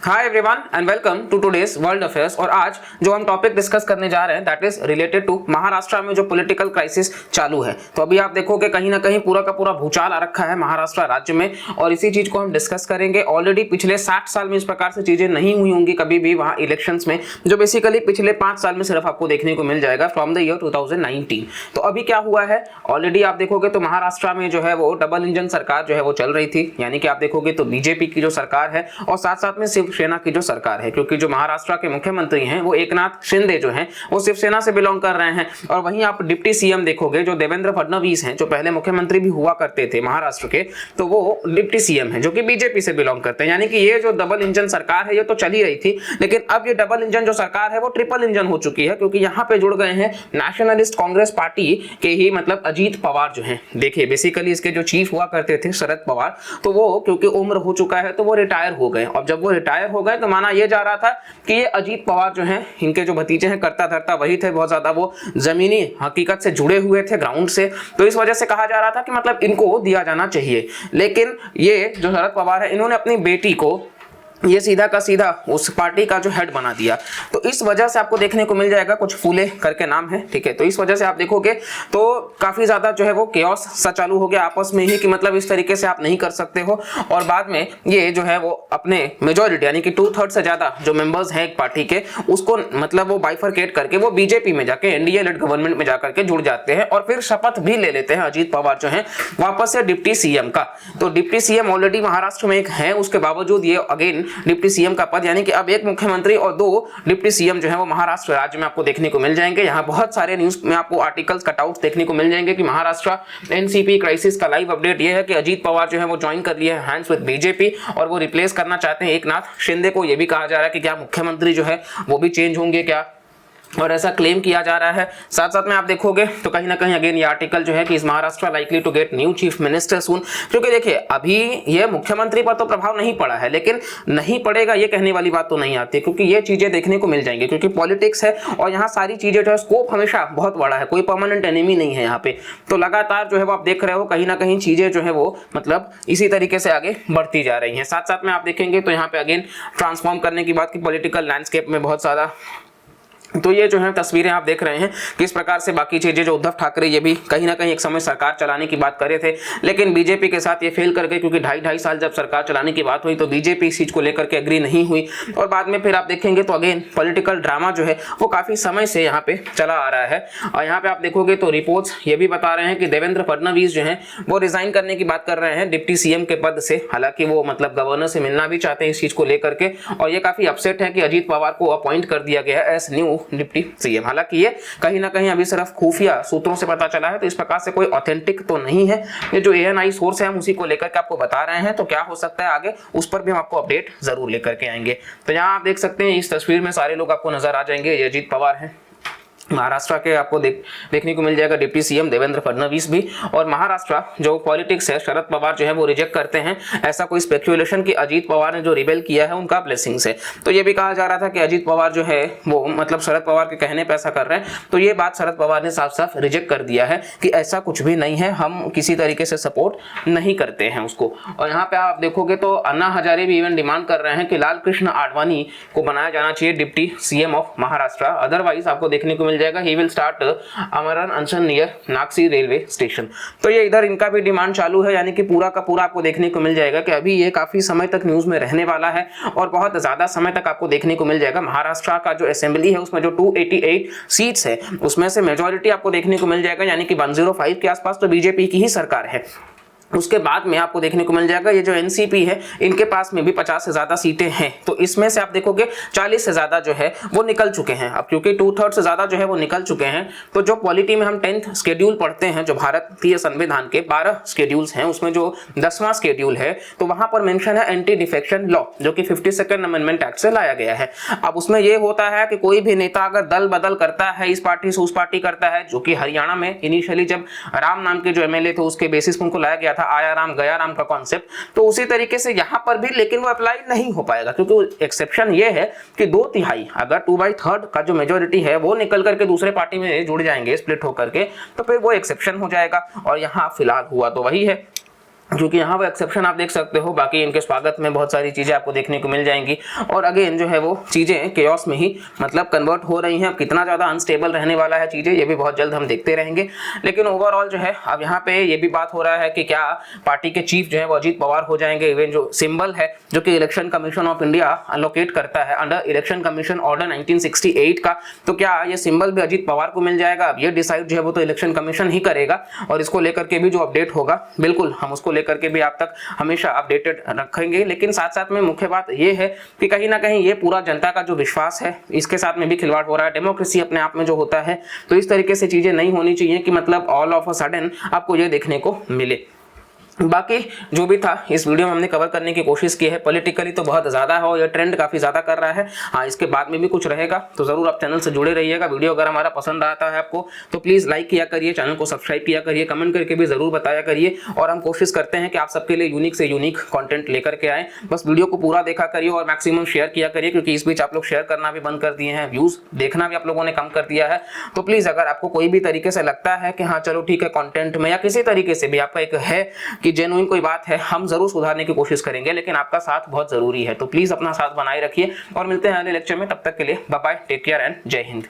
Hi everyone and welcome to today's world affairs. और आज जो हम टॉपिक डिस्कस करने जा रहे हैं that is related to Maharashtra में जो पॉलिटिकल क्राइसिस चालू है। तो अभी आप देखोगे कहीं ना कहीं पूरा का पूरा भूचाल आ रखा है महाराष्ट्र राज्य में और इसी चीज को हम डिस्कस करेंगे। ऑलरेडी पिछले 60 साल में इस प्रकार से चीजें नहीं हुई होंगी कभी भी वहां इलेक्शंस में, जो बेसिकली पिछले 5 साल में सिर्फ आपको देखने को मिल जाएगा फ्रॉम द ईयर 2019। तो अभी क्या हुआ है, ऑलरेडी आप देखोगे तो महाराष्ट्र में जो है वो डबल इंजन सरकार जो है वो चल रही थी, यानी कि आप देखोगे तो बीजेपी की जो सरकार है और साथ साथ में शिवसेना की जो सरकार है, क्योंकि जो महाराष्ट्र के मुख्यमंत्री हैं वो एकनाथ शिंदे जो हैं वो शिवसेना से बिलोंग कर रहे हैं। और वहीं आप डिप्टी सीएम देखोगे जो देवेंद्र फडणवीस हैं, जो पहले मुख्यमंत्री भी हुआ करते थे महाराष्ट्र के, तो वो डिप्टी सीएम हैं जो कि बीजेपी से बिलोंग करते हैं। यानी कि ये जो डबल इंजन सरकार है ये तो चल ही रही थी, लेकिन अब ये डबल इंजन जो सरकार है वो ट्रिपल इंजन हो चुकी है, क्योंकि यहाँ पे जुड़ गए हैं नेशनलिस्ट कांग्रेस पार्टी के ही मतलब अजीत पवार जो हैं। देखिए बेसिकली इसके जो चीफ हुआ करते थे शरद पवार, तो वो क्योंकि उम्र हो चुका है तो वो रिटायर हो गए। और जब वो रिटायर हो गए तो माना ये जा रहा था कि ये अजीत पवार जो हैं इनके जो भतीजे हैं करता धरता वही थे, बहुत ज्यादा वो जमीनी हकीकत से जुड़े हुए थे, ग्राउंड से। तो इस वजह से कहा जा रहा था कि मतलब इनको दिया जाना चाहिए। लेकिन ये जो शरद पवार है इन्होंने अपनी बेटी को ये सीधा का सीधा उस पार्टी का जो हेड बना दिया। तो इस वजह से आपको देखने को मिल जाएगा, कुछ फूले करके नाम है, ठीक है। तो इस वजह से आप देखोगे तो काफी ज्यादा जो है वो केओस सा चालू हो गया आपस में ही कि मतलब इस तरीके से आप नहीं कर सकते हो। और बाद में ये जो है वो अपने मेजोरिटी यानी कि 2/3 से ज्यादा जो मेंबर्स हैं एक पार्टी के, उसको मतलब वो बाइफरकेट करके वो बीजेपी में जाके एनडीए लेड गवर्नमेंट में जाकर के जुड़ जाते हैं और फिर शपथ भी ले लेते हैं अजीत पवार जो है वापस से डिप्टी सीएम का। तो डिप्टी सीएम ऑलरेडी महाराष्ट्र में एक है, उसके बावजूद ये अगेन डिप्टी सीएम का पद, यानी कि अब एक मुख्यमंत्री और 2 डिप्टी सीएम जो है वो महाराष्ट्र राज्य में आपको देखने को मिल जाएंगे। यहाँ बहुत सारे न्यूज में आपको आर्टिकल्स कटआउट देखने को मिल जाएंगे कि महाराष्ट्र एनसीपी क्राइसिस का लाइव अपडेट ये है कि अजीत पवार जो है वो ज्वाइन कर लिए हैं हैंड्स विद बीजेपी और वो रिप्लेस करना चाहते हैं एकनाथ शिंदे को। ये भी कहा जा रहा है कि क्या मुख्यमंत्री जो है वो भी चेंज होंगे क्या, और ऐसा क्लेम किया जा रहा है। साथ साथ में आप देखोगे तो कहीं ना कहीं अगेन ये आर्टिकल जो है कि इस Maharashtra likely to get new chief minister soon, क्योंकि देखिए अभी ये मुख्यमंत्री पर तो प्रभाव नहीं पड़ा है, लेकिन नहीं पड़ेगा ये कहने वाली बात तो नहीं आती, क्योंकि ये चीजें देखने को मिल जाएंगी, क्योंकि पॉलिटिक्स है और यहाँ सारी चीजें जो है स्कोप हमेशा बहुत बड़ा है, कोई परमानेंट एनिमी नहीं है यहाँ पे। तो लगातार जो है वो आप देख रहे हो कहीं ना कहीं चीजें जो है वो मतलब इसी तरीके से आगे बढ़ती जा रही हैं। साथ साथ में आप देखेंगे तो यहाँ पे अगेन ट्रांसफॉर्म करने की बात की पॉलिटिकल लैंडस्केप में बहुत सारा, तो ये जो है तस्वीरें आप देख रहे हैं किस प्रकार से बाकी चीजें जो उद्धव ठाकरे ये भी कहीं ना कहीं एक समय सरकार चलाने की बात कर रहे थे, लेकिन बीजेपी के साथ ये फेल कर गए, क्योंकि 2.5 साल जब सरकार चलाने की बात हुई तो बीजेपी इस चीज को लेकर के एग्री नहीं हुई। और बाद में फिर आप देखेंगे तो अगेन पॉलिटिकल ड्रामा जो है वो काफी समय से यहाँ पे चला आ रहा है। और यहाँ पे आप देखोगे तो रिपोर्ट्स ये भी बता रहे हैं कि देवेंद्र फडणवीस जो है वो रिजाइन करने की बात कर रहे हैं डिप्टी सीएम के पद से। हालांकि वो मतलब गवर्नर से मिलना भी चाहते हैं इस चीज को लेकर के, और ये काफी अपसेट है कि अजीत पवार को अपॉइंट कर दिया गया है एज न्यू डिप्टी सीएम। हालांकि ये कहीं ना कहीं अभी सिर्फ खुफिया सूत्रों से पता चला है, तो इस प्रकार से कोई ऑथेंटिक तो नहीं है। ये जो एएनआई सोर्स है हम उसी को लेकर के आपको बता रहे हैं, तो क्या हो सकता है आगे उस पर भी हम आपको अपडेट जरूर लेकर के आएंगे। तो यहाँ आप देख सकते हैं इस तस्वीर में सारे लोग आपको नजर आ जाएंगे। ये अजीत पवार है महाराष्ट्र के, आपको देखने को मिल जाएगा डिप्टी सीएम देवेंद्र फडणवीस भी। और महाराष्ट्र जो पॉलिटिक्स है शरद पवार जो है वो रिजेक्ट करते हैं, ऐसा कोई स्पेकुलेशन कि अजीत पवार ने जो रिबेल किया है उनका ब्लेसिंग से। तो ये भी कहा जा रहा था कि अजीत पवार जो है वो मतलब शरद पवार के कहने पे ऐसा कर रहे हैं, तो ये बात शरद पवार ने साफ साफ रिजेक्ट कर दिया है कि ऐसा कुछ भी नहीं है, हम किसी तरीके से सपोर्ट नहीं करते हैं उसको। और यहाँ पे आप देखोगे तो अन्ना हजारे भी इवन डिमांड कर रहे हैं कि लाल कृष्ण आडवाणी को बनाया जाना चाहिए deputy CM of Maharashtra, otherwise आपको देखने को जाएगा ही विल स्टार्ट अमरण अनशन नियर नागसी रेलवे स्टेशन। तो ये इधर इनका भी डिमांड चालू है, यानी कि पूरा का पूरा आपको देखने को मिल जाएगा कि अभी ये काफी समय तक न्यूज में रहने वाला है और बहुत ज्यादा समय तक आपको देखने को मिल जाएगा। महाराष्ट्र का जो असेंबली है उसमें जो 288 सीट्स है उसमें से मेजोरिटी आपको देखने को मिल जाएगा, यानी कि 105 के आसपास तो बीजेपी की ही सरकार है। उसके बाद में आपको देखने को मिल जाएगा ये जो एनसीपी है इनके पास में भी 50 से ज्यादा सीटें हैं, तो इसमें से आप देखोगे 40 से ज्यादा जो है वो निकल चुके हैं। अब क्योंकि 2/3 से ज्यादा जो है वो निकल चुके हैं, तो जो पॉलिटी में हम 10th शेड्यूल पढ़ते हैं, जो भारतीय संविधान के 12 शेड्यूल्स हैं उसमें जो 10वां शेड्यूल है तो वहां पर मेंशन है एंटी डिफेक्शन लॉ, जो कि 52nd अमेंडमेंट एक्ट से लाया गया है। अब उसमें ये होता है कि कोई भी नेता अगर दल बदल करता है, इस पार्टी से उस पार्टी करता है, जो कि हरियाणा में इनिशियली जब राम नाम के जो एमएलए थे उसके बेसिस पर उनको लाया गया था आया राम गया राम का कॉन्सेप्ट, तो उसी तरीके से यहां पर भी, लेकिन वो अप्लाई नहीं हो पाएगा, क्योंकि एक्सेप्शन ये है कि 2/3 अगर 2/3 का जो मेजोरिटी है वो निकल करके दूसरे पार्टी में जुड़ जाएंगे स्प्लिट होकर के, तो फिर वो एक्सेप्शन हो जाएगा। और यहां फिलहाल हुआ तो वही है क्योंकि यहाँ वो एक्सेप्शन आप देख सकते हो, बाकी इनके स्वागत में बहुत सारी चीज़ें आपको देखने को मिल जाएंगी। और अगेन जो है वो चीज़ें केओस में ही मतलब कन्वर्ट हो रही हैं। अब कितना ज़्यादा अनस्टेबल रहने वाला है चीज़ें, ये भी बहुत जल्द हम देखते रहेंगे। लेकिन ओवरऑल जो है अब यहाँ पे ये भी बात हो रहा है कि क्या पार्टी के चीफ जो है वो अजीत पवार हो जाएंगे। इवन जो सिंबल है जो कि election commission of India allocate करता है अंडर इलेक्शन कमीशन ऑर्डर 1968 का, तो क्या ये सिंबल भी अजीत पवार को मिल जाएगा? अब ये डिसाइड जो है वो तो इलेक्शन कमीशन ही करेगा। और इसको लेकर के भी जो अपडेट होगा बिल्कुल हम उसको लेकर के भी आप तक हमेशा अपडेटेड रखेंगे। लेकिन साथ साथ में मुख्य बात ये है कि कहीं ना कहीं ये पूरा जनता का जो विश्वास है इसके साथ में भी खिलवाड़ हो रहा है। डेमोक्रेसी अपने आप में जो होता है तो इस तरीके से चीजें नहीं होनी चाहिए कि मतलब ऑल ऑफ अ सडन आपको ये देखने को मिले। बाकी जो भी था इस वीडियो में हमने कवर करने की कोशिश की है। पॉलिटिकली तो बहुत ज़्यादा है और ये ट्रेंड काफ़ी ज़्यादा कर रहा है। हाँ, इसके बाद में भी कुछ रहेगा तो ज़रूर आप चैनल से जुड़े रहिएगा। वीडियो अगर हमारा पसंद आता है आपको तो प्लीज़ लाइक किया करिए, चैनल को सब्सक्राइब किया करिए, कमेंट करके भी ज़रूर बताया करिए। और हम कोशिश करते हैं कि आप सबके लिए यूनिक से यूनिक कॉन्टेंट लेकर के आए। बस वीडियो को पूरा देखा करिए और मैक्सिमम शेयर किया करिए, क्योंकि इस बीच आप लोग शेयर करना भी बंद कर दिए हैं, व्यूज़ देखना भी आप लोगों ने कम कर दिया है। तो प्लीज़ अगर आपको कोई भी तरीके से लगता है कि हाँ चलो ठीक है, कॉन्टेंट में या किसी तरीके से भी आपका एक है कि जेन्युइन कोई बात है, हम जरूर सुधारने की कोशिश करेंगे। लेकिन आपका साथ बहुत जरूरी है, तो प्लीज अपना साथ बनाए रखिए और मिलते हैं अगले लेक्चर में। तब तक के लिए bye bye, take care and जय हिंद।